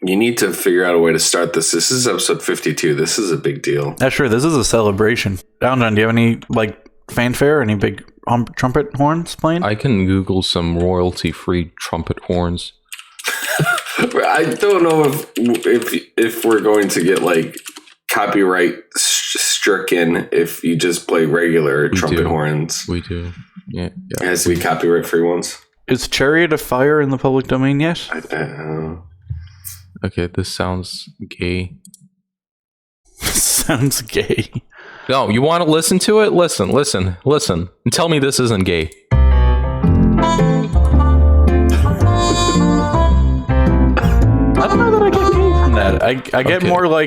You need to figure out a way to start this. This is episode 52. This is a big deal. That's true. This is a celebration. Down, do you have any fanfare? Any big trumpet horns playing? I can Google some royalty-free trumpet horns. I don't know if we're going to get copyright stricken if you just play regular trumpet horns. We do. Yeah. It has to be copyright free ones. Is Chariot of Fire in the public domain yet? I don't know. Okay, this sounds gay. Sounds gay. No, you want to listen to it? Listen, and tell me this isn't gay. I don't know that I get gay from that. I get more I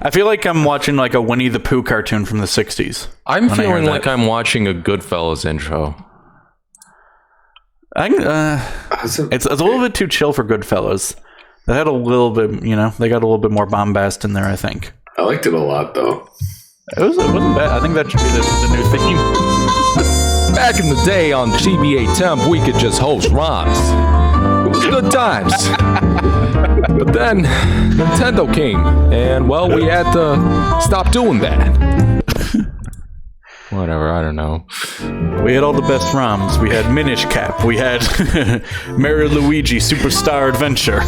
feel like I'm watching a Winnie the Pooh cartoon from the 60s. I'm feeling like I'm watching a Goodfellas intro. It's a little bit too chill for Goodfellas. They had a little bit, they got a little bit more bombast in there, I think. I liked it a lot, though. It wasn't bad. I think that should be the new theme. Back in the day on GBA Temp, we could just host ROMs. It was good times. But then Nintendo came, and well, we had to stop doing that. Whatever, I don't know. We had all the best ROMs. We had Minish Cap. We had Mario Luigi Superstar Adventure.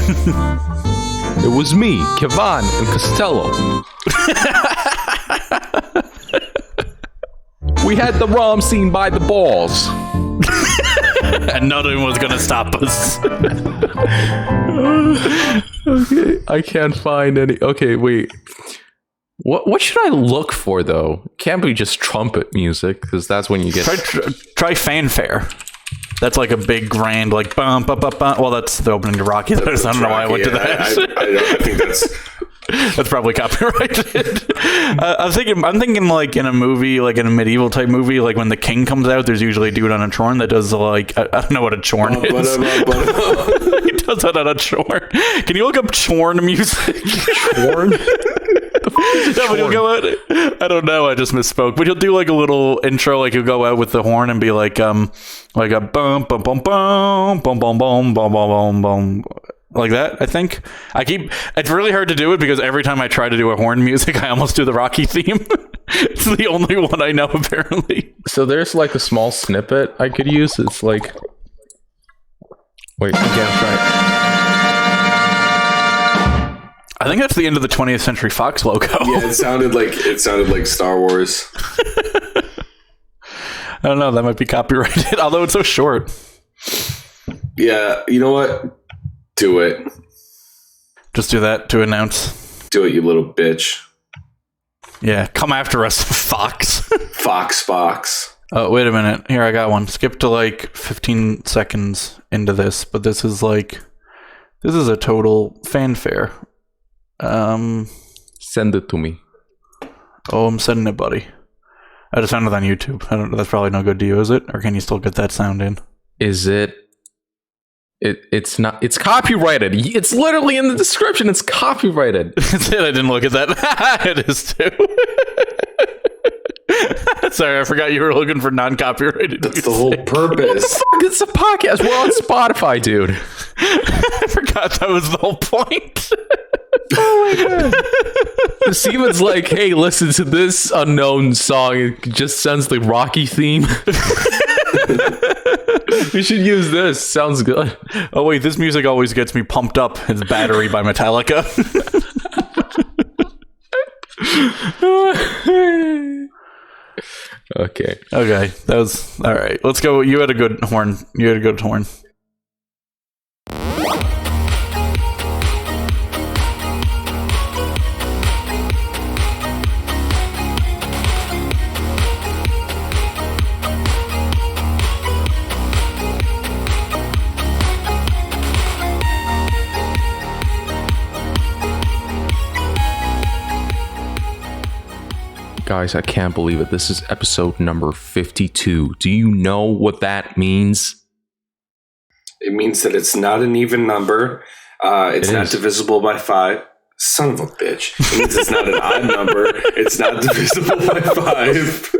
It was me, Kevan, and Costello. We had the ROM scene by the balls. And nothing was going to stop us. Okay, I can't find any. Okay, wait. What should I look for, though? Can't be just trumpet music, because that's when you get... Try fanfare. That's like a big grand, bum, bum, bum, bum. Well, that's the opening to Rocky. I don't know why I went to that. I think that's... That's probably copyrighted. I'm thinking in a movie, in a medieval type movie, when the king comes out, there's usually a dude on a chorn that does I don't know what a chorn is. He does that on a chorn. Can you look up chorn music? Chorn? Yeah, but he'll go out. I don't know. I just misspoke. But he'll do a little intro. He'll go out with the horn and be a bum bum bum bum bum bum bum bum bum bum bum. Like that, I think. It's really hard to do it because every time I try to do a horn music, I almost do the Rocky theme. It's the only one I know, apparently. So there's a small snippet I could use. It's wait, again, try it. I think that's the end of the 20th Century Fox logo. Yeah, it sounded like Star Wars. I don't know, that might be copyrighted, although it's so short. Yeah, you know what? Do it. Just do that to announce. Do it, you little bitch. Yeah, come after us, Fox. Fox. Oh, wait a minute. Here, I got one. Skip to 15 seconds into this, but this is a total fanfare. Send it to me. Oh, I'm sending it, buddy. I just found it on YouTube. I don't know. That's probably no good to you, is it? Or can you still get that sound in? Is it? It's not. It's copyrighted. It's literally in the description. It's copyrighted. That's it. I didn't look at that. It is too. Sorry, I forgot you were looking for non-copyrighted. That's the whole purpose. What the fuck? It's a podcast. We're on Spotify, dude. I forgot that was the whole point. Oh my god. Steven's hey, listen to this unknown song. It just sends the Rocky theme. We should use this. Sounds good. Oh wait, this music always gets me pumped up. It's Battery by Metallica. Okay. That was all right. Let's go. You had a good horn. Guys, I can't believe it. This is episode number 52. Do you know what that means? It means that it's not an even number. It's not divisible by 5. Son of a bitch. It means it's not an odd number. It's not divisible by 5.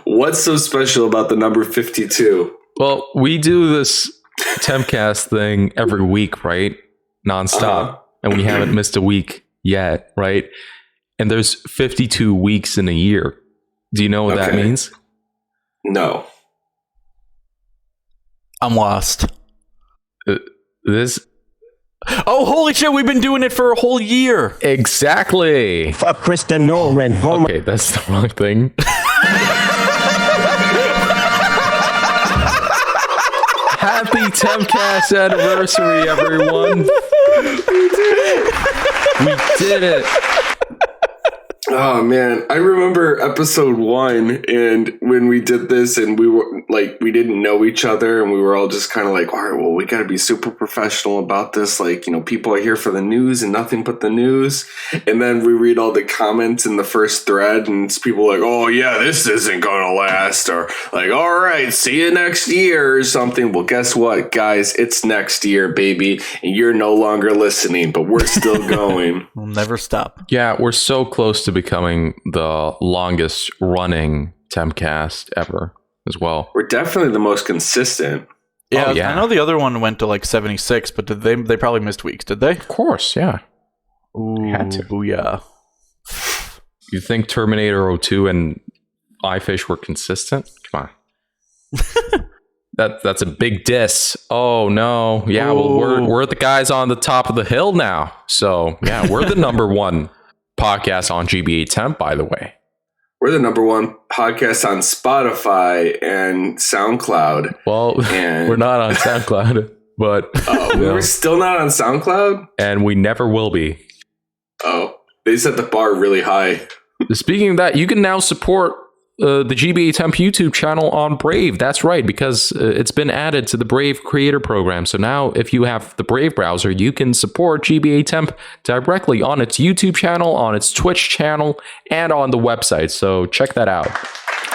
What's so special about the number 52? Well, we do this Tempcast thing every week, right? Nonstop. And we haven't missed a week yet, right? And there's 52 weeks in a year. Do you know what that means? No. I'm lost. This. Oh, holy shit, we've been doing it for a whole year. Exactly. Fuck Kristen Nolan. Okay, that's the wrong thing. Happy Tempcast anniversary, everyone. We did it. Oh man, I remember episode 1, and when we did this, and we were like, we didn't know each other, and we were all just kind of like, all right, well, we got to be super professional about this. Like, you know, people are here for the news and nothing but the news. And then we read all the comments in the first thread, and it's people like, oh yeah, this isn't gonna last, or like, all right, see you next year or something. Well, guess what, guys? It's next year, baby, and you're no longer listening, but we're still going. We'll never stop. Yeah, we're so close to becoming the longest running Tempcast ever as well. We're definitely the most consistent. Yeah, Oh, yeah. I know the other one went to like 76, but did they probably missed weeks, did they? Of course, yeah. Ooh, Had to. booyah. You think Terminator 02 and iFish were consistent? Come on. That's a big diss. Oh no. Yeah, well we're the guys on the top of the hill now. So yeah, we're the number one podcast on GBA Temp, by the way. We're the number one podcast on Spotify and SoundCloud. Well, And- we're not on SoundCloud, but We're still not on SoundCloud? and we never will be. Oh, they set the bar really high. Speaking of that, you can now support the GBA Temp YouTube channel on Brave. That's right, because it's been added to the Brave Creator Program. So now, if you have the Brave browser, you can support GBA Temp directly on its YouTube channel, on its Twitch channel, and on the website. So check that out.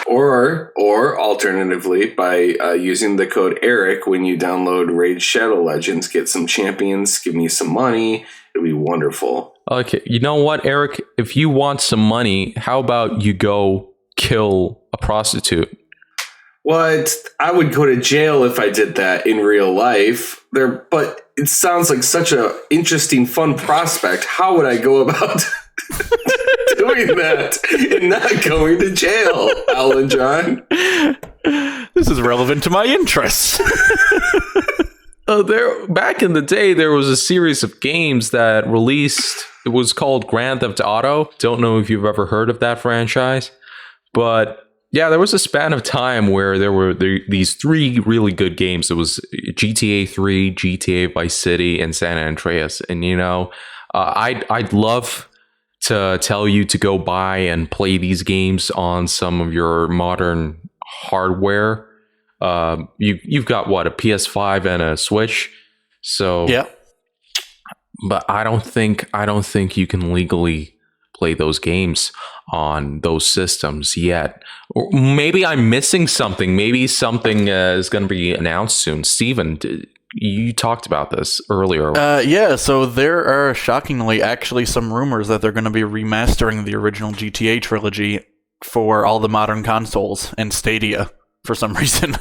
Or alternatively, by using the code ERIC when you download Raid Shadow Legends, get some champions, give me some money. It'd be wonderful. Okay, you know what, Eric? If you want some money, how about you go kill a prostitute? What? I would go to jail if I did that in real life. But it sounds like such a interesting, fun prospect. How would I go about doing that and not going to jail, Alan John? This is relevant to my interests. Back in the day, there was a series of games that released. It was called Grand Theft Auto. Don't know if you've ever heard of that franchise, but yeah, there was a span of time where there were these 3 really good games. It was GTA 3, GTA Vice City, and San Andreas. And you know, I'd love to tell you to go buy and play these games on some of your modern hardware. You've got what, a PS5 and a Switch, so Yeah. But I don't think you can legally play those games on those systems yet. Or maybe I'm missing something. Maybe something is going to be announced soon. Steven, you talked about this earlier. Yeah, so there are shockingly actually some rumors that they're going to be remastering the original GTA trilogy for all the modern consoles and Stadia for some reason,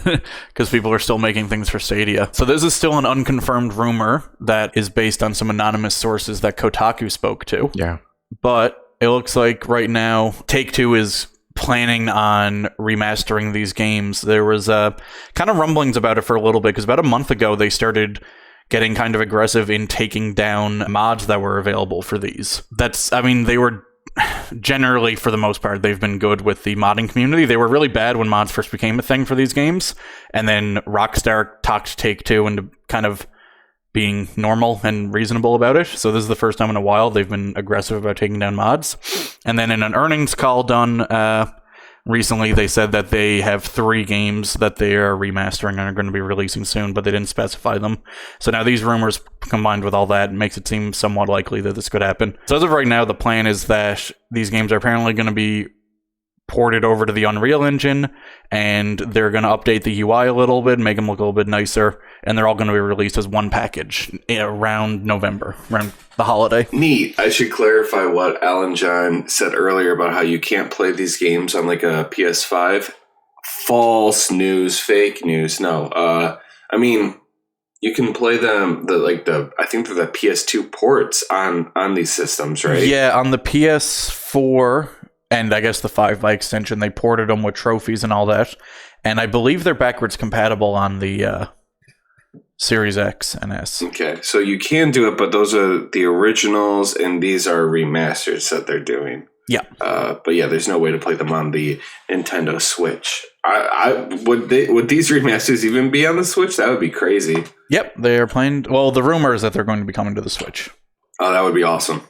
because people are still making things for Stadia. So this is still an unconfirmed rumor that is based on some anonymous sources that Kotaku spoke to. Yeah. But it looks like right now Take-Two is planning on remastering these games. There was kind of rumblings about it for a little bit, because about a month ago they started getting kind of aggressive in taking down mods that were available for these. They were generally, for the most part, they've been good with the modding community. They were really bad when mods first became a thing for these games, and then Rockstar talked Take-Two into kind of being normal and reasonable about it. So this is the first time in a while they've been aggressive about taking down mods. And then in an earnings call done recently, they said that they have 3 games that they are remastering and are going to be releasing soon, but they didn't specify them. So now these rumors combined with all that makes it seem somewhat likely that this could happen. So as of right now, the plan is that these games are apparently going to be ported over to the Unreal Engine, and they're going to update the UI a little bit, make them look a little bit nicer, and they're all going to be released as one package around November, around the holiday. Neat. I should clarify what Alan John said earlier about how you can't play these games on like a PS5. False news, fake news. No. You can play them I think they're the PS2 ports on these systems, right? Yeah, on the PS4 and I guess the 5 by extension, they ported them with trophies and all that. And I believe they're backwards compatible on the Series X and S. Okay, so you can do it, but those are the originals, and these are remasters that they're doing. Yeah. But yeah, there's no way to play them on the Nintendo Switch. Would these remasters even be on the Switch? That would be crazy. Yep, they are playing. Well, the rumor is that they're going to be coming to the Switch. Oh, that would be awesome.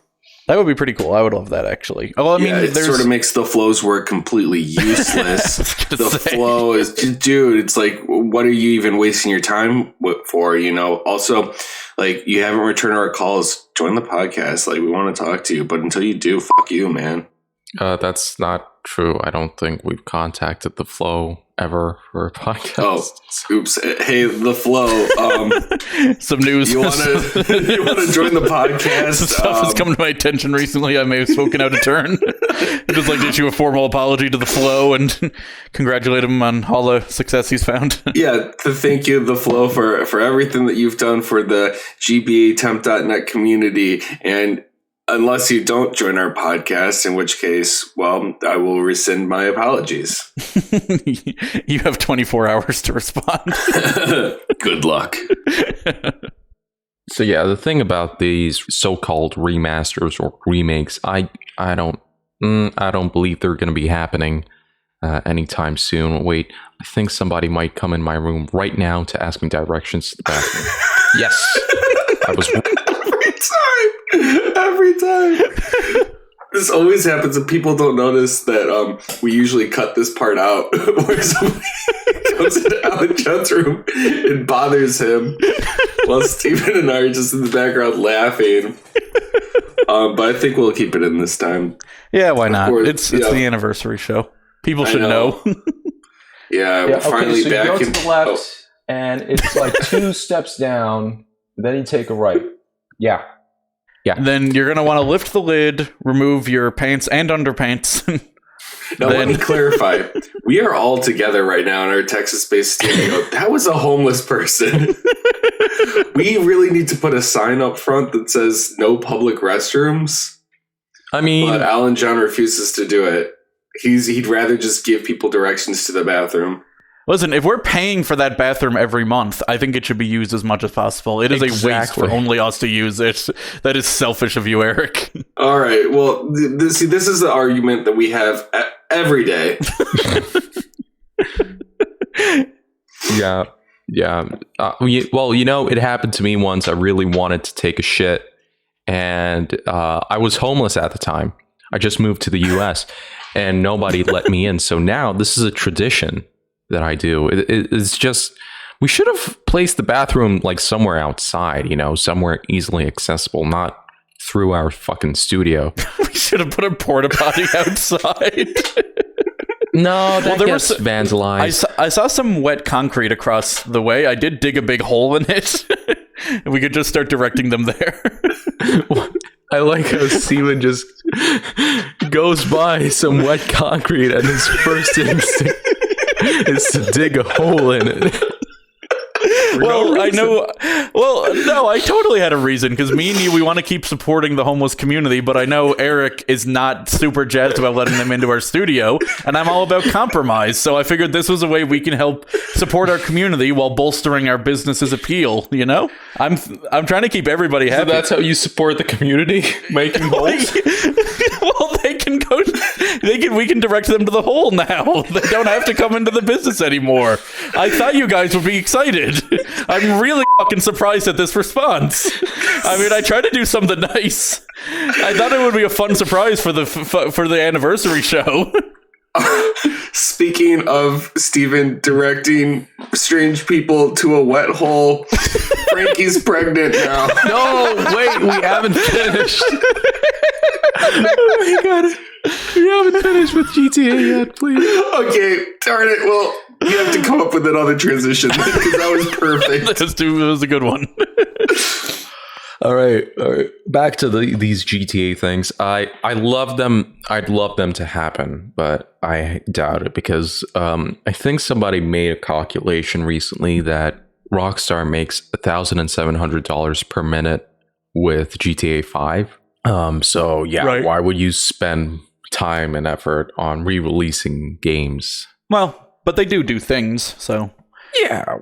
That would be pretty cool. I would love that, actually. Well, I mean, it sort of makes the flow's work completely useless. Flow is, dude, it's like, what are you even wasting your time for? Also, like, you haven't returned our calls. Join the podcast. Like, we want to talk to you, but until you do, fuck you, man. That's not true. I don't think we've contacted the Flow ever for a podcast. Oh, oops. Hey, the Flow. Some news. You want to join the podcast? Some stuff has come to my attention recently. I may have spoken out of turn. I'd just like to issue a formal apology to the Flow and congratulate him on all the success he's found. Yeah, to thank you, the Flow, for everything that you've done for the GBA Temp.net community. And unless you don't join our podcast, in which case, well, I will rescind my apologies. You have 24 hours to respond. Good luck. So yeah, the thing about these so-called remasters or remakes, I don't believe they're going to be happening anytime soon. Wait, I think somebody might come in my room right now to ask me directions to the bathroom. Yes, I was. Every time. This always happens, and people don't notice that we usually cut this part out where somebody comes into Alan John's room and bothers him while Steven and I are just in the background laughing. But I think we'll keep it in this time. Yeah, why not? It's the anniversary show. People should know. Yeah, we're finally back. You go to the left, and it's like 2 steps down. Then you take a right. Yeah. Then you're going to want to lift the lid, remove your pants and underpants. Now, let me clarify. We are all together right now in our Texas-based studio. That was a homeless person. We really need to put a sign up front that says no public restrooms. I mean, but Alan John refuses to do it. He'd rather just give people directions to the bathroom. Listen, if we're paying for that bathroom every month, I think it should be used as much as possible. It is a waste for only us to use it. That is selfish of you, Eric. All right. Well, this is the argument that we have every day. Yeah. Well, it happened to me once. I really wanted to take a shit, and I was homeless at the time. I just moved to the U.S., and nobody let me in. So now this is a tradition that I do. It's just, we should have placed the bathroom like somewhere outside, somewhere easily accessible, not through our fucking studio. We should have put a porta potty outside. No, that gets vandalized. I saw some wet concrete across the way. I did dig a big hole in it. And we could just start directing them there. I like how Steven just goes by some wet concrete and his first instinct is to dig a hole in it. Well, I know. Well, no, I totally had a reason, because me and you, we want to keep supporting the homeless community, but I know Eric is not super jazzed about letting them into our studio, and I'm all about compromise. So I figured this was a way we can help support our community while bolstering our business's appeal. I'm trying to keep everybody happy. So that's how you support the community, making holes. Well, we can direct them to the hole now. They don't have to come into the business anymore. I thought you guys would be excited. I'm really fucking surprised at this response. I mean, I tried to do something nice. I thought it would be a fun surprise for the anniversary show. Speaking of Steven directing strange people to a wet hole, Frankie's pregnant now. No, wait, we haven't finished. Oh my god. We haven't finished with GTA yet, please. Okay, darn it. Well, you have to come up with another transition because that was perfect. That was a good one. All right. Back to these GTA things. I love them. I'd love them to happen, but I doubt it because I think somebody made a calculation recently that Rockstar makes $1,700 per minute with GTA 5. So yeah, Right. Why would you spend time and effort on re-releasing games? Well, but they do things, so Yeah,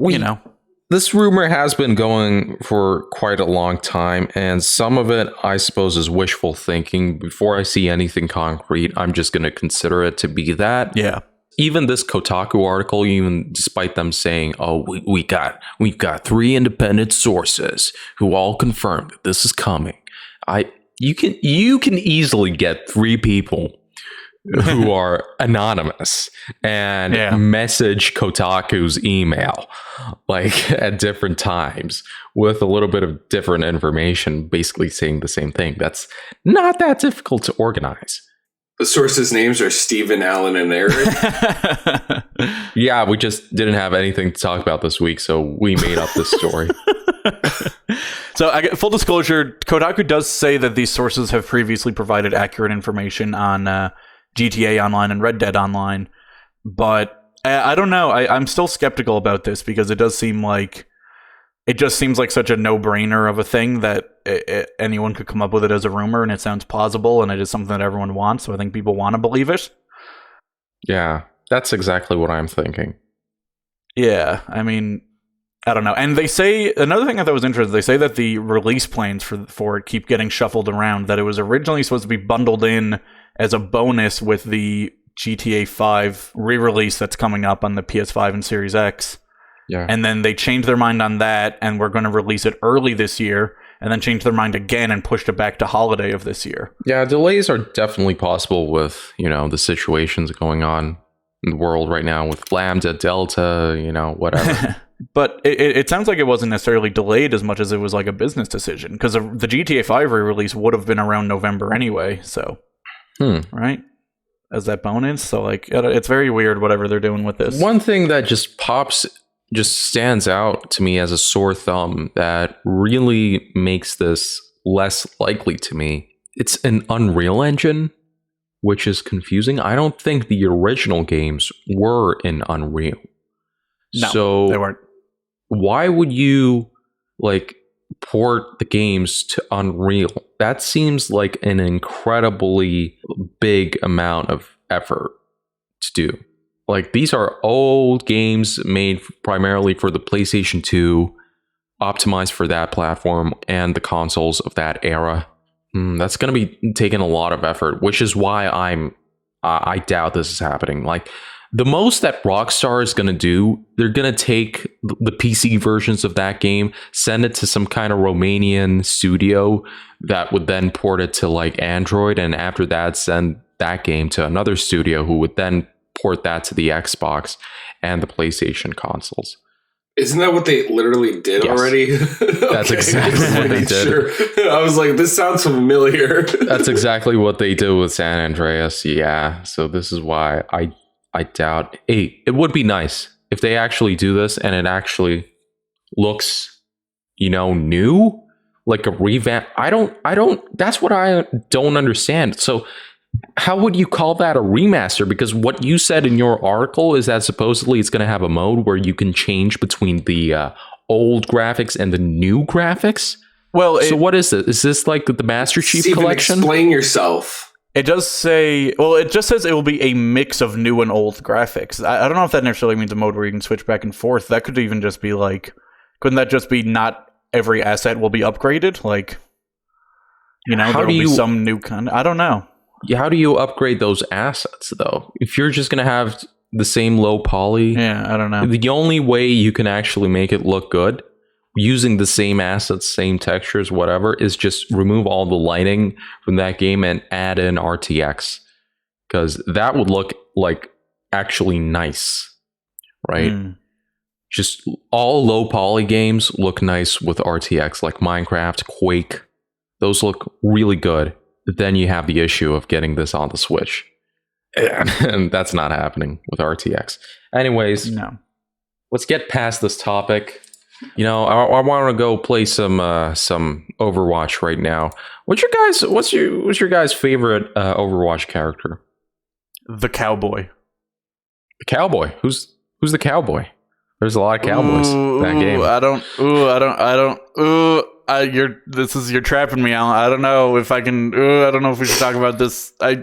this rumor has been going for quite a long time, and some of it, I suppose, is wishful thinking. Before I see anything concrete, I'm just going to consider it to be that. Yeah. Even this Kotaku article, even despite them saying, "Oh, we've got 3 independent sources who all confirmed that this is coming," you can easily get 3 people who are anonymous and message Kotaku's email like at different times with a little bit of different information, basically saying the same thing. That's not that difficult to organize. The sources' names are Stephen, Allen, and Eric. Yeah, we just didn't have anything to talk about this week, so we made up this story. So, full disclosure, Kotaku does say that these sources have previously provided accurate information on GTA Online and Red Dead Online, but I don't know. I'm still skeptical about this because it just seems like such a no-brainer of a thing that anyone could come up with it as a rumor, and it sounds plausible, and it is something that everyone wants, so I think people want to believe it. Yeah, that's exactly what I'm thinking. Yeah, I mean, I don't know. And they say, another thing I thought was interesting, they say that the release plans for it keep getting shuffled around, that it was originally supposed to be bundled in as a bonus with the GTA 5 re-release that's coming up on the PS5 and Series X. Yeah. And then they changed their mind on that, and we're going to release it early this year, and then changed their mind again and pushed it back to holiday of this year. Yeah, delays are definitely possible with, the situations going on in the world right now with Lambda, Delta, whatever. But it sounds like it wasn't necessarily delayed as much as it was like a business decision, because the GTA 5 re-release would have been around November anyway, so... Right? As that bonus. So, it's very weird, whatever they're doing with this. One thing that just stands out to me as a sore thumb that really makes this less likely to me. It's an Unreal Engine, which is confusing. I don't think the original games were in Unreal. No, so they weren't. Why would you, port the games to Unreal? That seems like an incredibly big amount of effort to do. These are old games made primarily for the PlayStation 2, optimized for that platform and the consoles of that era. That's going to be taking a lot of effort, which is why I doubt this is happening. The most that Rockstar is going to do, they're going to take the PC versions of that game, send it to some kind of Romanian studio that would then port it to Android, and after that send that game to another studio who would then port that to the Xbox and the PlayStation consoles. Isn't that what they literally did already? That's exactly what they did. Sure. I was like, this sounds familiar. That's exactly what they did with San Andreas. Yeah. So this is why I doubt. Hey, it would be nice if they actually do this and it actually looks, new, like a revamp. That's what I don't understand. So how would you call that a remaster? Because what you said in your article is that supposedly it's going to have a mode where you can change between the old graphics and the new graphics. Well, so what is this? Is this like the Master Chief Steven, collection? Explain yourself. It does say, it just says it will be a mix of new and old graphics. I don't know if that necessarily means a mode where you can switch back and forth. That could even just be couldn't that just be not every asset will be upgraded? There'll be some new kind. I don't know. Yeah, how do you upgrade those assets, though? If you're just going to have the same low poly... Yeah, I don't know. The only way you can actually make it look good, using the same assets, same textures, whatever, is just remove all the lighting from that game and add in RTX. Because that would look actually nice, right? Just all low poly games look nice with RTX, like Minecraft, Quake. Those look really good. But then you have the issue of getting this on the Switch. And that's not happening with RTX. Anyways, no. Let's get past this topic. I want to go play some Overwatch right now. What's your guys' favorite Overwatch character? The cowboy. The cowboy? Who's the cowboy? There's a lot of cowboys in that game. You're trapping me, Alan. I don't know if I can. I don't know if we should talk about this. I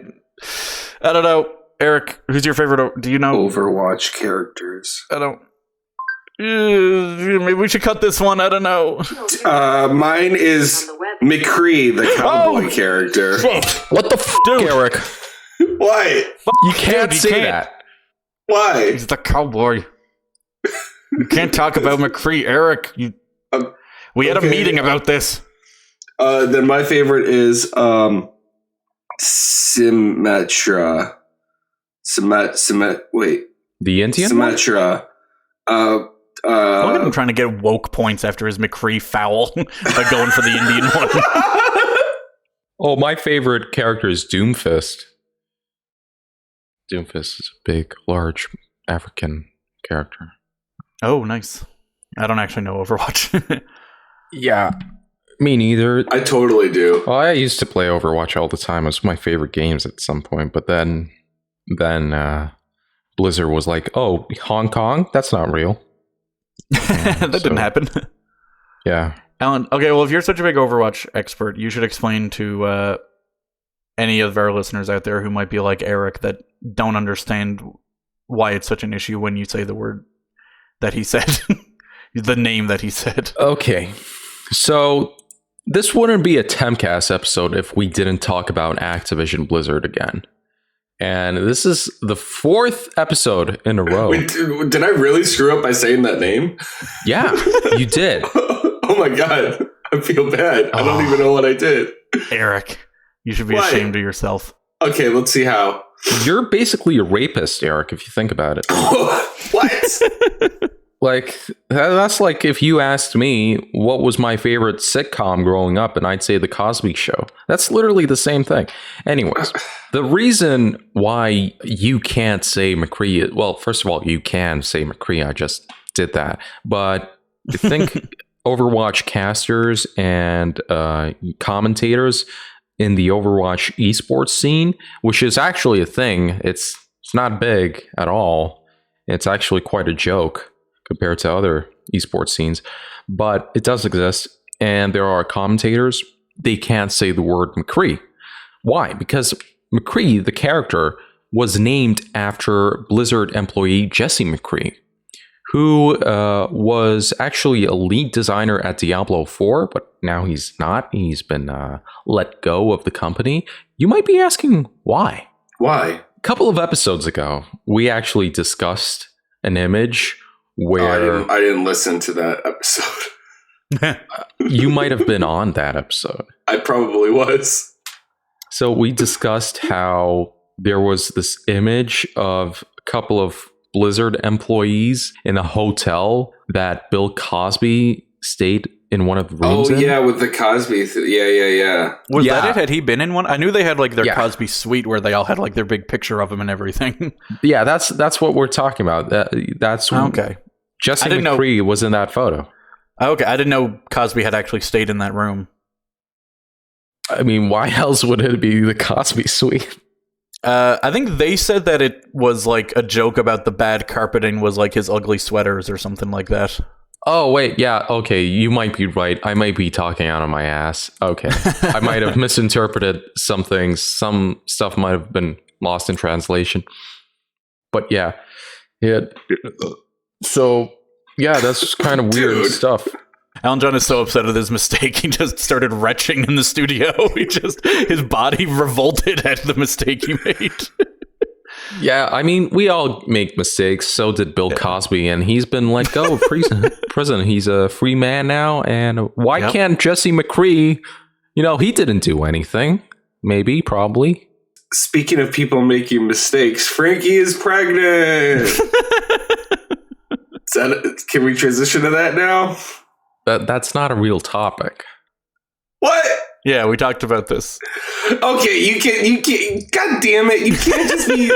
don't know. Eric, who's your favorite? Do you know? Overwatch characters. I don't. Maybe we should cut this one. I don't know. Mine is McCree, the cowboy character. What the fuck, Eric? Why? You can't say that. Why? He's the cowboy. You can't talk about McCree, Eric. We had a meeting about this. Then my favorite is Symmetra. Wait. The Indian? Symmetra. Look at him trying to get woke points after his McCree foul by going for the Indian one. Oh, my favorite character is Doomfist. Doomfist is a big, large African character. Oh, nice. I don't actually know Overwatch. Yeah, me neither. I totally do. Well, I used to play Overwatch all the time. It was my favorite games at some point. But then Blizzard was like, "Oh, Hong Kong? That's not real." That didn't happen. Yeah. Alan, okay, well, if you're such a big Overwatch expert, you should explain to any of our listeners out there who might be like Eric that don't understand why it's such an issue when you say the word that he said, the name that he said. Okay, so this wouldn't be a Tempcast episode if we didn't talk about Activision Blizzard again. And this is the 4th episode in a row. Wait, did I really screw up by saying that name? Yeah, you did. Oh my god, I feel bad. I don't even know what I did. Eric, you should be ashamed of yourself. Okay, let's see how. You're basically a rapist, Eric, if you think about it. What? Like, that's like if you asked me what was my favorite sitcom growing up, and I'd say The Cosby Show. That's literally the same thing. Anyways, the reason why you can't say McCree, well, first of all, you can say McCree. I just did that. But I think Overwatch casters and commentators in the Overwatch esports scene, which is actually a thing. It's not big at all. It's actually quite a joke compared to other esports scenes, but it does exist. And there are commentators, they can't say the word McCree. Why? Because McCree, the character, was named after Blizzard employee Jesse McCree, who was actually a lead designer at Diablo 4, but now he's not. He's been let go of the company. You might be asking why. Why? A couple of episodes ago, we actually discussed an image where... I didn't listen to that episode. You might have been on that episode. I probably was. So we discussed how there was this image of a couple of Blizzard employees in a hotel that Bill Cosby stayed in one of the rooms. Oh, yeah, with the Cosby. Yeah. Was that it? Had he been in one? I knew they had like their Yeah. Cosby suite where they all had like their big picture of him and everything. Yeah, that's what we're talking about. That's Okay. Jesse I didn't know- McCree was in that photo. Okay, I didn't know Cosby had actually stayed in that room. I mean, why else would it be the Cosby suite? I think they said that it was like a joke about the bad carpeting was like his ugly sweaters or something like that. Oh, wait. Yeah. Okay. You might be right. I might be talking out of my ass. Okay. I might have misinterpreted some things. Some stuff might have been lost in translation. But yeah. So, yeah, that's kind of weird Dude. stuff. Alan John is so upset at his mistake, he just started retching in the studio. His body revolted at the mistake he made. Yeah, I mean, we all make mistakes. So did Bill Cosby, and he's been let go of prison. He's a free man now. And why can't Jesse McCree, he didn't do anything. Maybe, probably. Speaking of people mistakes, Frankie is pregnant. Can we transition to that now? That's not a real topic. What? Yeah, we talked about this. Okay, you can't. God damn it! You can't just be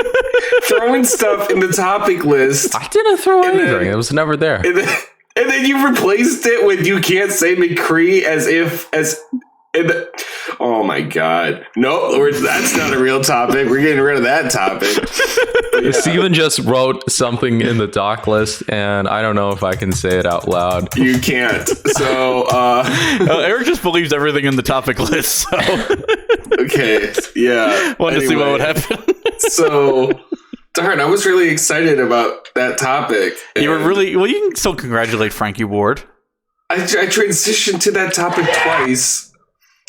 throwing stuff in the topic list. I didn't throw anything. It was never there. And then you replaced it with "you can't say McCree" Oh my god. No, that's not a real topic. We're getting rid of that topic. Yeah. Steven just wrote something in the doc list, and I don't know if I can say it out loud. You can't. So, Eric just believes everything in the topic list. So, okay, yeah. Wanted to see what would happen. So, darn, I was really excited about that topic. You were really well. You can still congratulate Frankie Ward. I transitioned to that topic twice.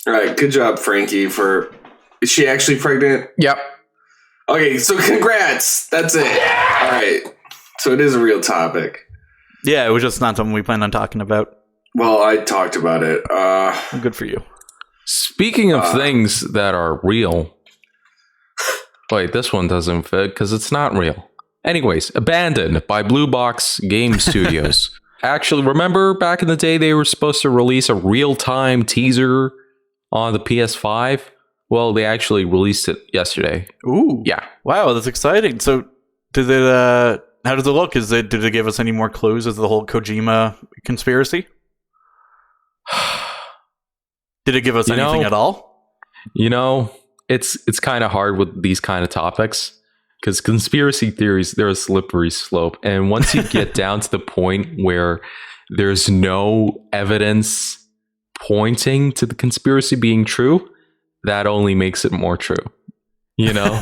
All right, good job, Frankie. Is she actually pregnant? Yep. Okay, so congrats. That's it. All right. So it is a real topic. Yeah, it was just not something we planned on talking about. Well, I talked about it. Good for you. Speaking of things that are real. Wait, this one doesn't fit because it's not real. Anyways, Abandoned by Blue Box Game Studios. Actually, remember back in the day they were supposed to release a real-time teaser on the PS5? Well, they actually released it yesterday. Ooh. Yeah. Wow, that's exciting. So, did it how does it look? Did it give us any more clues as to the whole Kojima conspiracy? Did it give us anything at all? You know, it's kind of hard with these kind of topics because conspiracy theories, they're a slippery slope. And once you get down to the point where there's no evidence pointing to the conspiracy being true, that only makes it more true. You know?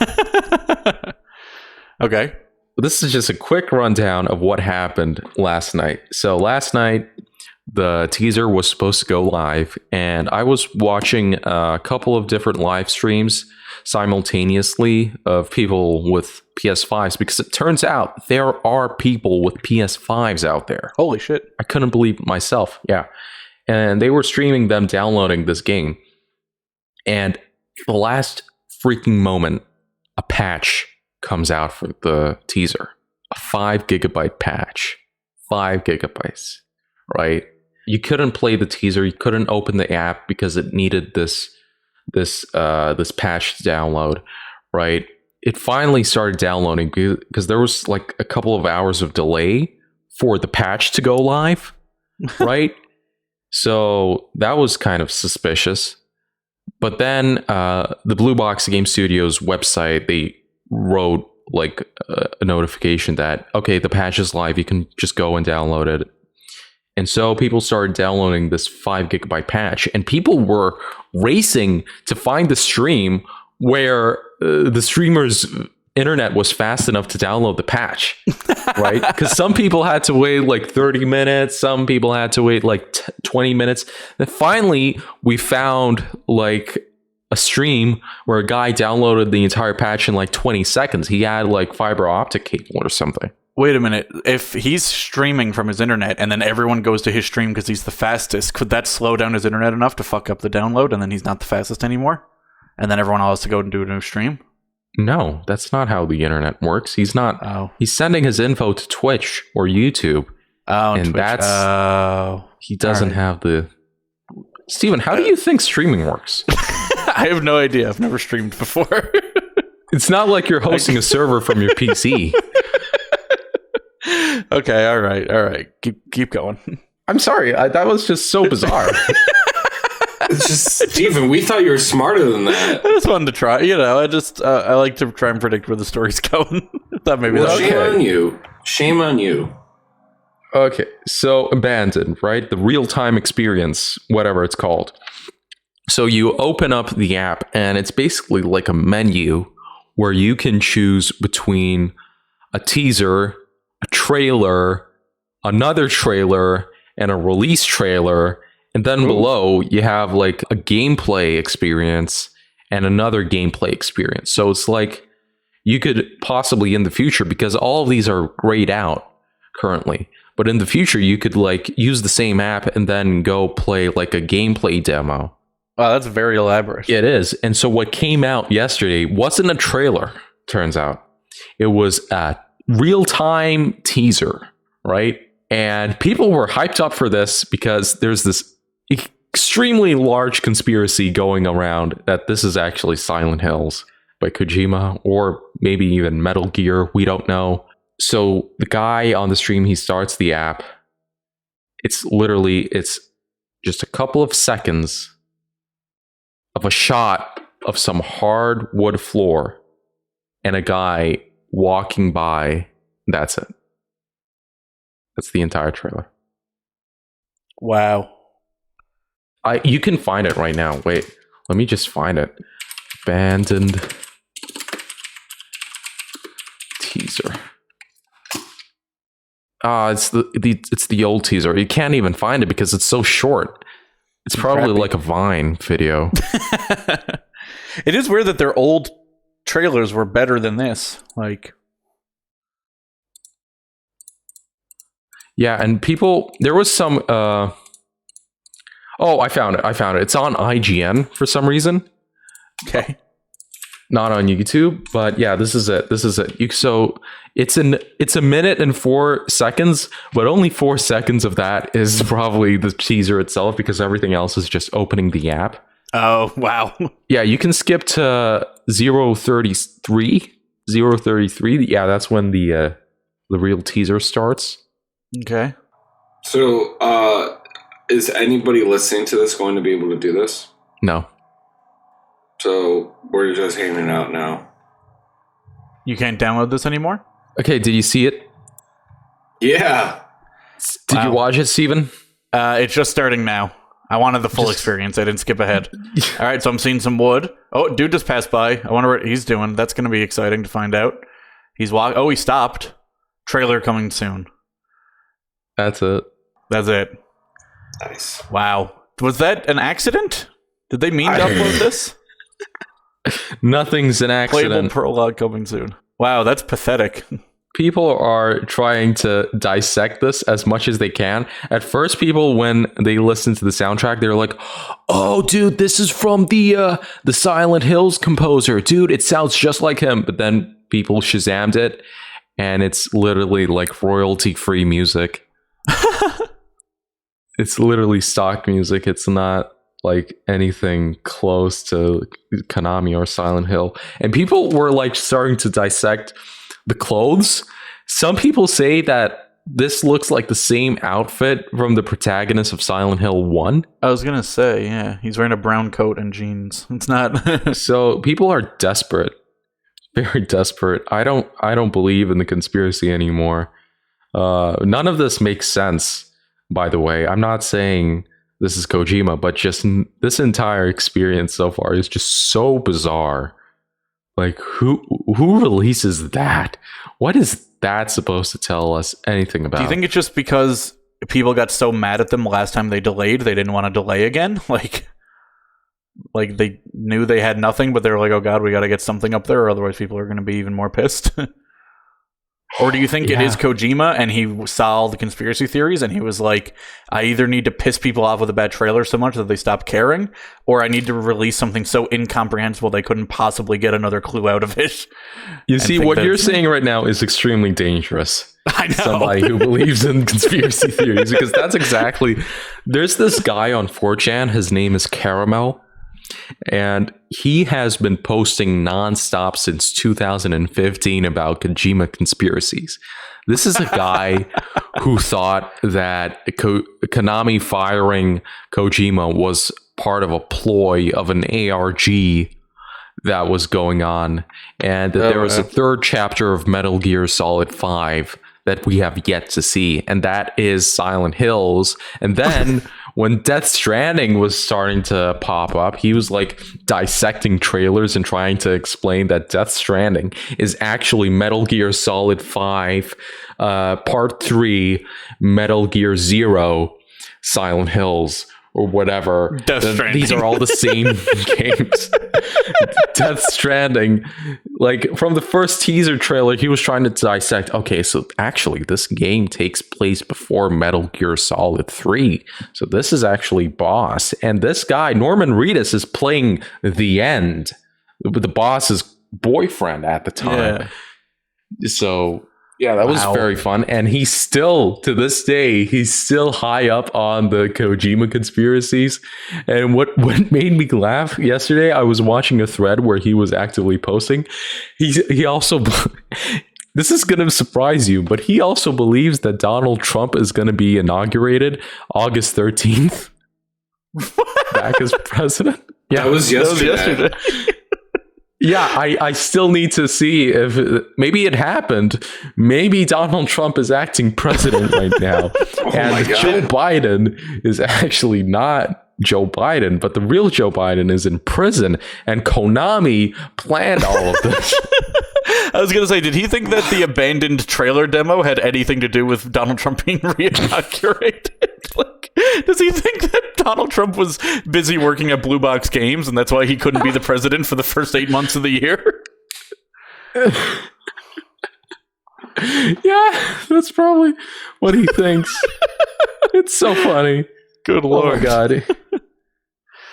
Okay. This is just a quick rundown of what happened last night. So last night, the teaser was supposed to go live, and I was watching a couple of different live streams simultaneously of people with PS5s because it turns out there are people with PS5s out there. Holy shit. I couldn't believe it myself. Yeah. And they were streaming them downloading this game. And the last freaking moment, a patch comes out for the teaser. A 5 gigabyte patch. 5 gigabytes. Right? You couldn't play the teaser. You couldn't open the app because it needed this patch to download, right? It finally started downloading because there was like a couple of hours of delay for the patch to go live, right? So that was kind of suspicious. But then the Blue Box Game Studios website, they wrote like a notification that, okay, the patch is live. You can just go and download it. And so people started downloading this 5 gigabyte patch, and people were racing to find the stream where the streamer's internet was fast enough to download the patch, right? Because some people had to wait like 30 minutes, some people had to wait like 20 minutes. Then finally, we found like a stream where a guy downloaded the entire patch in like 20 seconds. He had like fiber optic cable or something. Wait a minute. If he's streaming from his internet and then everyone goes to his stream because he's the fastest, could that slow down his internet enough to fuck up the download and then he's not the fastest anymore? And then everyone else has to go and do a new stream? No, that's not how the internet works. He's not. Oh. He's sending his info to Twitch or YouTube. Oh, and Twitch. That's he doesn't have the. Steven, how do you think streaming works? I have no idea. I've never streamed before. It's not like you're hosting a server from your PC. Okay, all right. Keep going. I'm sorry, that was just so bizarre. It's just, Steven, we thought you were smarter than that. I just wanted to try. You know, I like to try and predict where the story's going. I thought maybe Well, that's shame on you. Shame on you. Okay, so Abandoned, right? The real-time experience, whatever it's called. So you open up the app, and it's basically like a menu where you can choose between a teaser, a trailer, another trailer, and a release trailer. And then below, you have like a gameplay experience and another gameplay experience. So it's like you could possibly in the future, because all of these are grayed out currently, but in the future, you could like use the same app and then go play like a gameplay demo. Wow, that's very elaborate. It is. And so what came out yesterday wasn't a trailer, turns out. It was a real-time teaser, right? And people were hyped up for this because there's this extremely large conspiracy going around that this is actually Silent Hills by Kojima, or maybe even Metal Gear. We don't know. So the guy on the stream, he starts the app. It's just a couple of seconds of a shot of some hardwood floor and a guy walking by. That's it. That's the entire trailer. Wow. You can find it right now. Wait, let me just find it. Abandoned teaser. It's the old teaser. You can't even find it because it's so short. It's probably like a Vine video. It is weird that their old trailers were better than this. Like, yeah, and people, there was some. Oh, I found it. It's on IGN for some reason. Okay. Not on YouTube, but yeah, this is it. So it's a minute and 4 seconds, but only 4 seconds of that is probably the teaser itself because everything else is just opening the app. Oh, wow. Yeah, you can skip to 0:33. 0:33. Yeah, that's when the real teaser starts. Okay. So, is anybody listening to this going to be able to do this? No. So we're just hanging out now. You can't download this anymore? Okay, did you see it? Yeah. Did you watch it, Steven? It's just starting now. I wanted the full experience. I didn't skip ahead. All right, so I'm seeing some wood. Oh, dude just passed by. I wonder what he's doing. That's going to be exciting to find out. He's walking. Oh, he stopped. Trailer coming soon. That's it. That's it. Nice. Wow. Was that an accident? Did they mean to upload this? Nothing's an accident. Playable prologue coming soon. Wow, that's pathetic. People are trying to dissect this as much as they can. At first, people, when they listen to the soundtrack, they're like, "Oh, dude, this is from the Silent Hills composer. Dude, it sounds just like him." But then people Shazammed it, and it's literally like royalty-free music. It's literally stock music. It's not like anything close to Konami or Silent Hill. And people were like starting to dissect the clothes. Some people say that this looks like the same outfit from the protagonist of Silent Hill 1. I was going to say, yeah, he's wearing a brown coat and jeans. It's not. So people are desperate. Very desperate. I don't believe in the conspiracy anymore. None of this makes sense, by the way. I'm not saying this is Kojima, but just this entire experience so far is just so bizarre. Like, who releases that? What is that supposed to tell us anything about? Do you think it's just because people got so mad at them last time they delayed, they didn't want to delay again? Like they knew they had nothing, but they were like, oh god, we got to get something up there, or otherwise people are going to be even more pissed. Or do you think it is Kojima and he saw all the conspiracy theories and he was like, I either need to piss people off with a bad trailer so much that they stop caring, or I need to release something so incomprehensible they couldn't possibly get another clue out of it? You see, what you're saying right now is extremely dangerous. I know. Somebody who believes in conspiracy theories, because that's exactly... There's this guy on 4chan, his name is Caramel, and he has been posting nonstop since 2015 about Kojima conspiracies. This is a guy who thought that Konami firing Kojima was part of a ploy of an ARG that was going on, and that there was a third chapter of Metal Gear Solid 5 that we have yet to see, and that is Silent Hills. And then when Death Stranding was starting to pop up, he was like dissecting trailers and trying to explain that Death Stranding is actually Metal Gear Solid 5 Part 3 Metal Gear Zero Silent Hills or whatever. These are all the same games. Death Stranding, like from the first teaser trailer, he was trying to dissect, okay, so actually this game takes place before Metal Gear Solid 3. So this is actually Boss. And this guy, Norman Reedus, is playing the end, the boss's boyfriend at the time. Yeah. So yeah, that was very fun. And he's still, to this day, he's still high up on the Kojima conspiracies. And what made me laugh yesterday, I was watching a thread where he was actively posting. He also, this is going to surprise you, but he also believes that Donald Trump is going to be inaugurated August 13th back as president. Yeah, that was yesterday. Yeah, I still need to see if maybe it happened. Maybe Donald Trump is acting president right now. And Joe Biden is actually not Joe Biden, but the real Joe Biden is in prison, and Konami planned all of this. I was going to say, did he think that the abandoned trailer demo had anything to do with Donald Trump being reinaugurated? Like, does he think that Donald Trump was busy working at Blue Box Games and that's why he couldn't be the president for the first 8 months of the year? Yeah, that's probably what he thinks. It's so funny. Good Lord. Oh my God.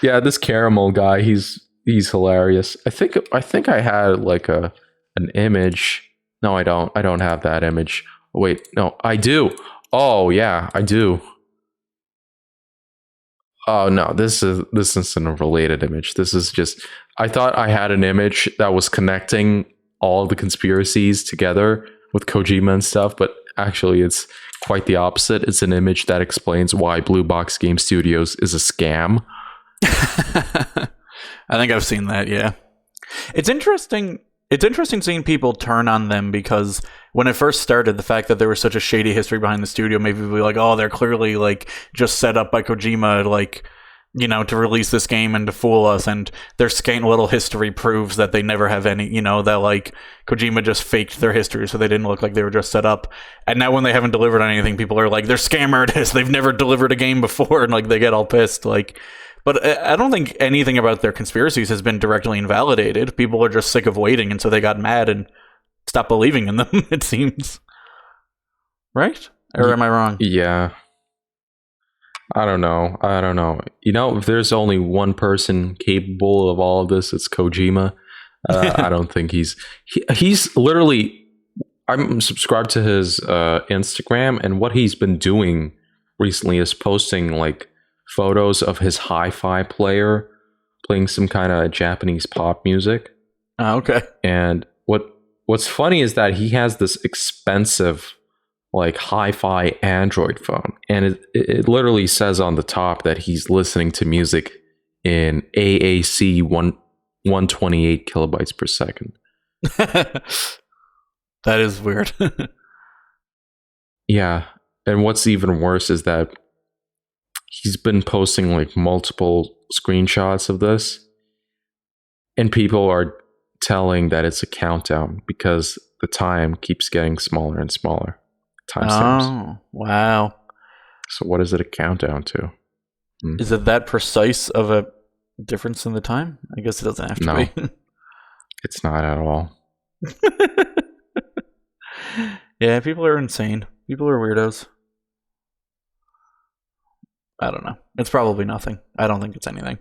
Yeah, this Caramel guy, he's hilarious. I think I had like an image. No, I don't. I don't have that image. Wait, no, I do. Oh yeah, I do. Oh no, this isn't a related image. This is just, I thought I had an image that was connecting all the conspiracies together with Kojima and stuff, but actually it's quite the opposite. It's an image that explains why Blue Box Game Studios is a scam. I think I've seen that, yeah. It's interesting seeing people turn on them, because when it first started, the fact that there was such a shady history behind the studio made people be like, oh, they're clearly like just set up by Kojima, like, you know, to release this game and to fool us, and their scant little history proves that they never have any, you know, that like Kojima just faked their history so they didn't look like they were just set up. And now when they haven't delivered on anything, people are like, they're scam artists, they've never delivered a game before, and like they get all pissed. Like, but I don't think anything about their conspiracies has been directly invalidated. People are just sick of waiting, and so they got mad and stopped believing in them, it seems. Right? Or am I wrong? Yeah. I don't know. You know, if there's only one person capable of all of this, it's Kojima. I don't think he's literally, I'm subscribed to his Instagram, and what he's been doing recently is posting like photos of his hi-fi player playing some kind of Japanese pop music. Oh, okay. And what's funny is that he has this expensive like hi-fi Android phone, and it literally says on the top that he's listening to music in AAC 128 kilobytes per second. That is weird. Yeah, and what's even worse is that he's been posting like multiple screenshots of this, and people are telling that it's a countdown because the time keeps getting smaller and smaller. Timestamps. Oh, wow. So what is it a countdown to? Is it that precise of a difference in the time? I guess it doesn't have to be. It's not at all. Yeah, people are insane. People are weirdos. I don't know. It's probably nothing. I don't think it's anything.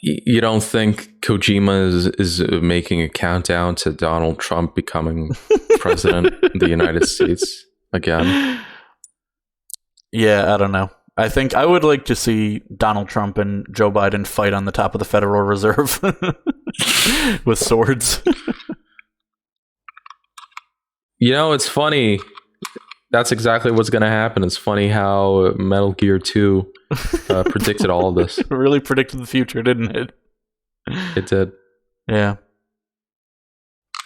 You don't think Kojima is making a countdown to Donald Trump becoming president of the United States again? Yeah, I don't know. I think I would like to see Donald Trump and Joe Biden fight on the top of the Federal Reserve with swords. You know, it's funny. That's exactly what's going to happen. It's funny how Metal Gear 2 predicted all of this. It really predicted the future, didn't it? It did. Yeah.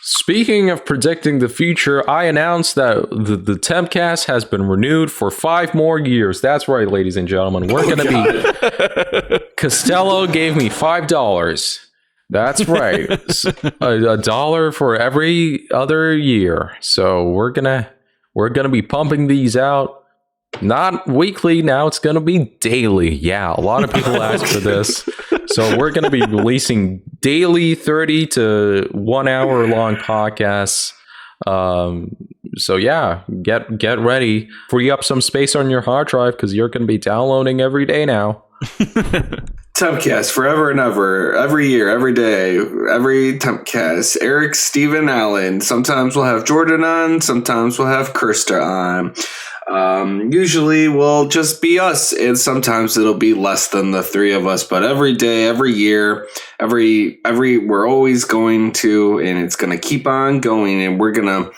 Speaking of predicting the future, I announced that the Tempcast has been renewed for 5 more years. That's right, ladies and gentlemen. We're going to be... Costello gave me $5. That's right. $1 for every other year. So we're gonna be pumping these out. Not weekly, now it's going to be daily. Yeah, a lot of people asked for this. So we're going to be releasing daily 30 to 1 hour long podcasts. So yeah, get ready. Free up some space on your hard drive because you're going to be downloading every day now. Tempcast forever and ever, every year, every day, every Tempcast. Eric, Steven, Allen. Sometimes we'll have Jordan on. Sometimes we'll have Kirsta on. Usually we'll just be us, and sometimes it'll be less than the 3 of us. But every day, every year, every we're always going to, and it's going to keep on going. And we're gonna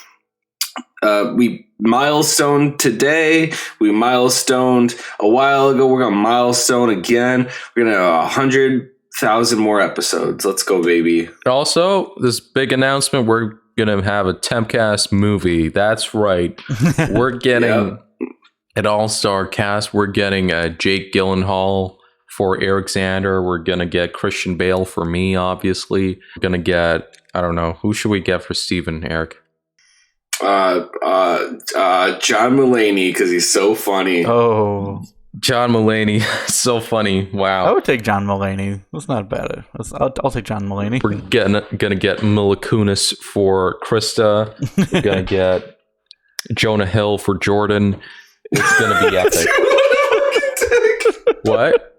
we milestone today. We milestoned a while ago. We're gonna milestone again. We're gonna have 100,000 more episodes. Let's go, baby. Also, this big announcement, we're going to have a Tempcast movie. That's right. We're getting an all-star cast. We're getting Jake Gyllenhaal for Eric Zander. We're going to get Christian Bale for me, obviously. We're going to get, I don't know, who should we get for Steven, Eric? John Mulaney, because he's so funny. Oh, John Mulaney. So funny. Wow. I would take John Mulaney. That's not bad. I'll take John Mulaney. We're gonna get Mila Kunis for Krista. We're gonna get Jonah Hill for Jordan. It's gonna be epic. What?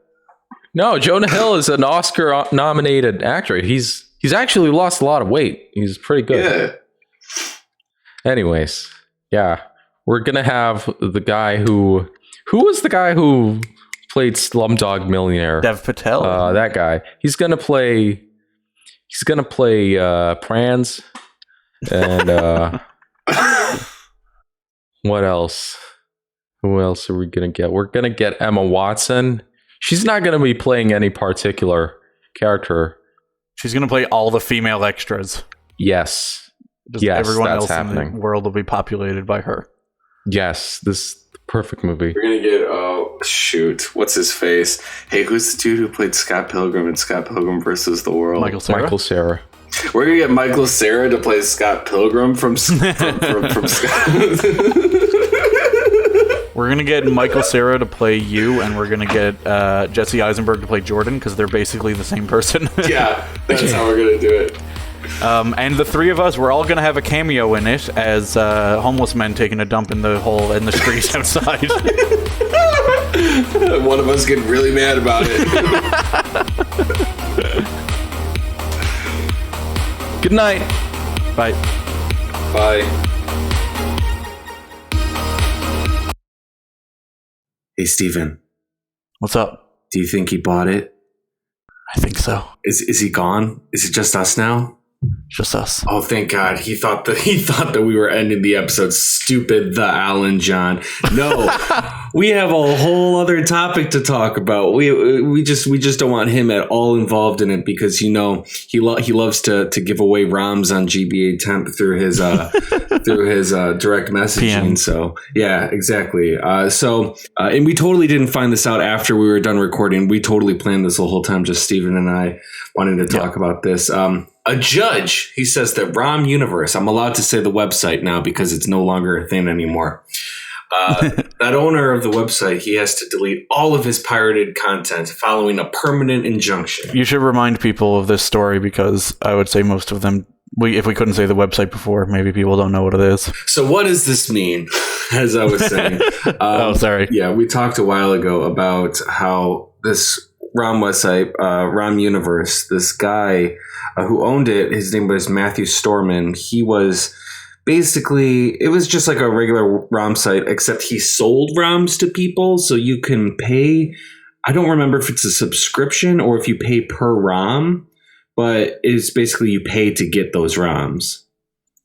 No, Jonah Hill is an Oscar-nominated actor. He's actually lost a lot of weight. He's pretty good. Yeah. Anyways, yeah, we're gonna have the guy who was the guy who played Slumdog Millionaire? Dev Patel. That guy. He's gonna play Pranz. And what else? Who else are we gonna get? We're gonna get Emma Watson. She's not gonna be playing any particular character. She's going to play all the female extras. Yes. Just yes, everyone that's else happening. in the world will be populated by her. Yes, this perfect movie. We're gonna get what's his face? Hey, who's the dude who played Scott Pilgrim in Scott Pilgrim versus the World? Michael Cera. Michael Cera. We're gonna get Michael Cera to play Scott Pilgrim from Scott. We're going to get Michael Cera to play you, and we're going to get Jesse Eisenberg to play Jordan, because they're basically the same person. Yeah, that's how we're gonna do it. And the three of us, we're all going to have a cameo in it as homeless men taking a dump in the hole in the street outside. One of us getting really mad about it. Good night. Bye. Bye. Hey, Steven. What's up? Do you think he bought it? I think so. Is he gone? Is it just us now? Just us. Oh, thank God. He thought that we were ending the episode. Stupid, the Alan John. No, we have a whole other topic to talk about. We just don't want him at all involved in it, because he loves to give away ROMs on GBA Temp through his direct messaging. PM. So yeah, exactly. And we totally didn't find this out after we were done recording. We totally planned this the whole time. Just Steven and I wanted to talk about this. A judge, he says that ROM Universe, I'm allowed to say the website now because it's no longer a thing anymore. That owner of the website, he has to delete all of his pirated content following a permanent injunction. You should remind people of this story, because I would say most of them, if we couldn't say the website before, maybe people don't know what it is. So what does this mean? As I was saying. Oh, sorry. Yeah, we talked a while ago about how this ROM website, ROM Universe, this guy who owned it, his name was Matthew Storman. He was basically, it was just like a regular ROM site, except he sold ROMs to people. So you can pay, I don't remember if it's a subscription or if you pay per ROM, but it's basically you pay to get those ROMs.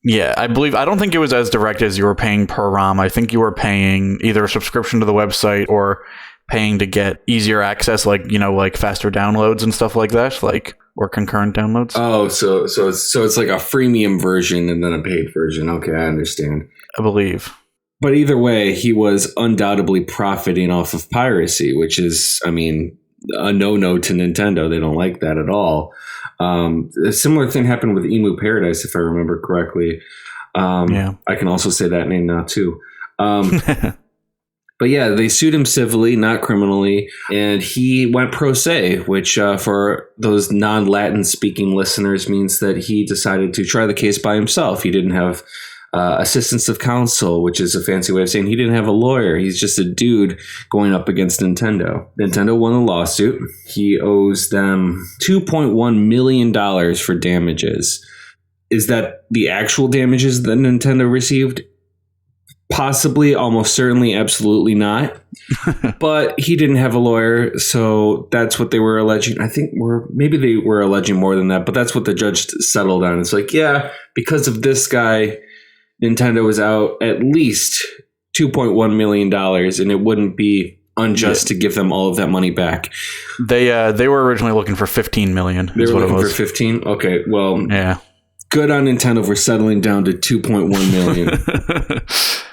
Yeah, I don't think it was as direct as you were paying per ROM. I think you were paying either a subscription to the website or paying to get easier access, like faster downloads and stuff like that, or concurrent downloads. Oh, so it's like a freemium version and then a paid version. Okay, I understand. I believe. But either way, he was undoubtedly profiting off of piracy, which is, I mean, a no-no to Nintendo. They don't like that at all. A similar thing happened with Emu Paradise, if I remember correctly. Yeah. I can also say that name now, too. But yeah, they sued him civilly, not criminally, and he went pro se, which for those non-Latin speaking listeners means that he decided to try the case by himself. He didn't have assistance of counsel, which is a fancy way of saying he didn't have a lawyer. He's just a dude going up against Nintendo. Nintendo won the lawsuit. He owes them $2.1 million for damages. Is that the actual damages that Nintendo received? Possibly, almost certainly, absolutely not. But he didn't have a lawyer, so that's what they were alleging. I think maybe they were alleging more than that, but that's what the judge settled on. It's like, yeah, because of this guy, Nintendo was out at least $2.1 million, and it wouldn't be unjust to give them all of that money back. They were originally looking for 15 million. They were looking for 15. Okay, well, yeah. Good on Nintendo for settling down to 2.1 million.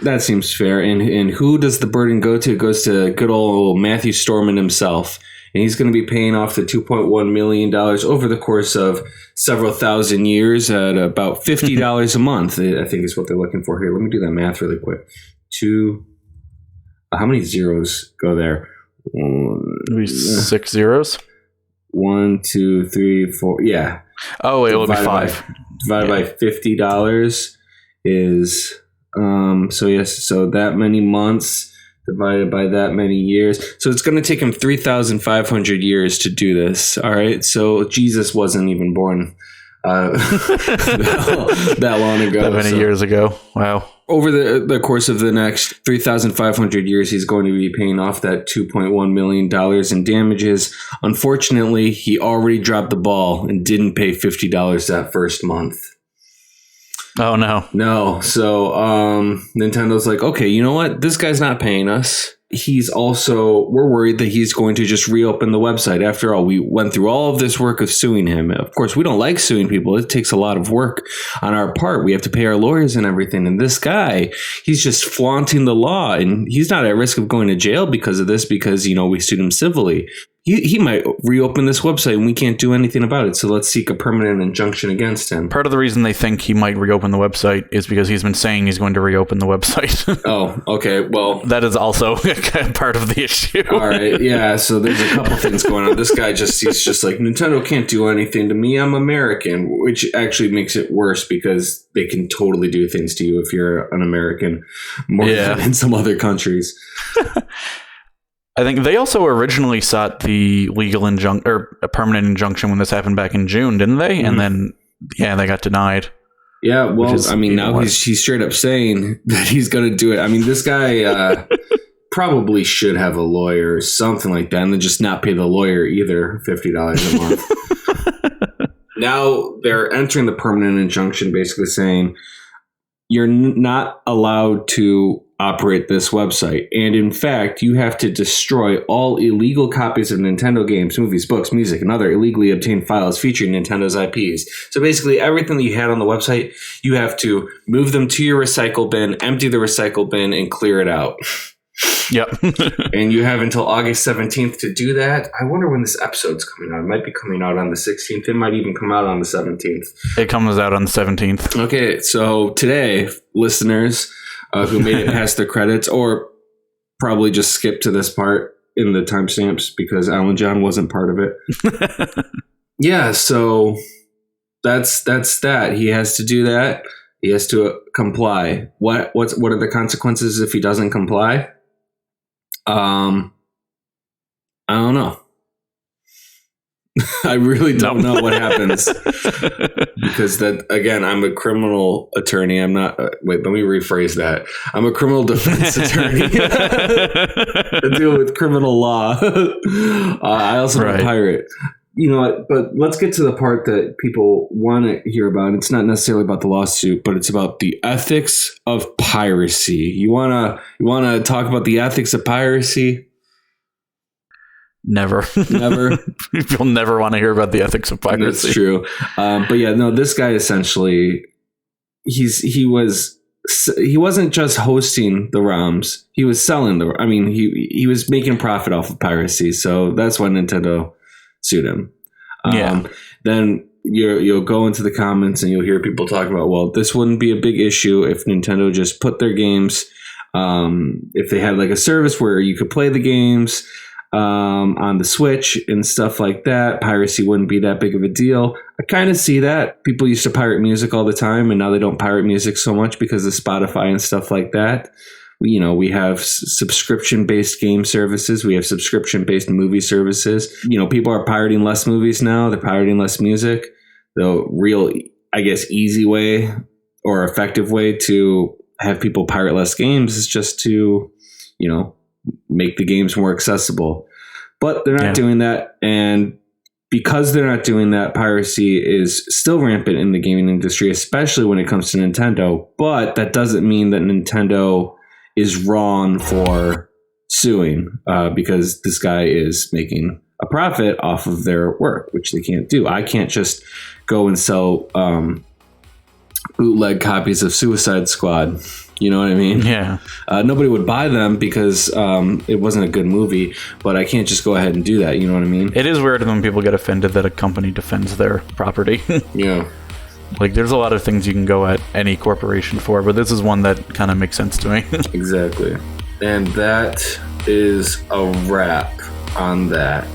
That seems fair. And who does the burden go to? It goes to good old Matthew Storman himself. And he's going to be paying off the $2.1 million over the course of several thousand years at about $50 a month, I think is what they're looking for here. Let me do that math really quick. How many zeros go there? Maybe 6 zeros? 1, 2, 3, 4. Yeah. Oh, it will be 5. Divided by $50 is so that many months divided by that many years. So it's going to take him 3,500 years to do this. All right. So Jesus wasn't even born that long ago. That many years ago. Wow. Over the course of the next 3,500 years, he's going to be paying off that $2.1 million in damages. Unfortunately, he already dropped the ball and didn't pay $50 that first month. Oh, no. No. So Nintendo's like, okay, you know what? This guy's not paying us. We're worried that he's going to just reopen the website. After all, we went through all of this work of suing him. Of course, we don't like suing people. It takes a lot of work on our part. We have to pay our lawyers and everything. And this guy, he's just flaunting the law, and he's not at risk of going to jail because of this, because, we sued him civilly. He might reopen this website and we can't do anything about it. So let's seek a permanent injunction against him. Part of the reason they think he might reopen the website is because he's been saying he's going to reopen the website. Oh, okay. Well, that is also part of the issue. All right. Yeah. So there's a couple things going on. This guy he's just like, Nintendo can't do anything to me. I'm American, which actually makes it worse because they can totally do things to you if you're an American more than in some other countries. I think they also originally sought the legal or a permanent injunction when this happened back in June, didn't they? Mm-hmm. And then, they got denied. Yeah, well, now he's straight up saying that he's going to do it. I mean, this guy probably should have a lawyer or something like that, and then just not pay the lawyer either $50 a month. Now they're entering the permanent injunction, basically saying you're not allowed to operate this website. And in fact, you have to destroy all illegal copies of Nintendo games, movies, books, music, and other illegally obtained files featuring Nintendo's IPs. So basically, everything that you had on the website, you have to move them to your recycle bin, empty the recycle bin, and clear it out. Yep. And you have until August 17th to do that. I wonder when this episode's coming out. It might be coming out on the 16th. It might even come out on the 17th. It comes out on the 17th. Okay, so today, listeners who made it past the credits, or probably just skipped to this part in the timestamps because Alan John wasn't part of it. Yeah, so that's that. He has to do that. He has to comply. What are the consequences if he doesn't comply? I don't know. I really don't know what happens because that, again, I'm a criminal attorney. I'm not. Wait, let me rephrase that. I'm a criminal defense attorney. I deal with criminal law. I also am a pirate. You know what? But let's get to the part that people want to hear about. It's not necessarily about the lawsuit, but it's about the ethics of piracy. You wanna talk about the ethics of piracy? Never. You'll never want to hear about the ethics of piracy. That's true. But yeah, no, this guy essentially, he wasn't just hosting the ROMs. He was selling he was making profit off of piracy. So that's why Nintendo sued him. Then you'll go into the comments and you'll hear people talking about, well, this wouldn't be a big issue if Nintendo just put their games, if they had like a service where you could play the games on the Switch and stuff like that. Piracy wouldn't be that big of a deal. I kind of see that. People used to pirate music all the time, and now they don't pirate music so much because of Spotify and stuff like that. We have subscription-based game services. We have subscription-based movie services. People are pirating less movies now. They're pirating less music. The real, I guess, easy way or effective way to have people pirate less games is just to, make the games more accessible. But they're not doing that. And because they're not doing that, piracy is still rampant in the gaming industry, especially when it comes to Nintendo. But that doesn't mean that Nintendo is wrong for suing, because this guy is making a profit off of their work, which they can't do. I can't just go and sell bootleg copies of Suicide Squad. You know what I mean? Yeah. Nobody would buy them because it wasn't a good movie, but I can't just go ahead and do that. You know what I mean? It is weird when people get offended that a company defends their property. Yeah. Like, there's a lot of things you can go at any corporation for, but this is one that kind of makes sense to me. Exactly. And that is a wrap on that.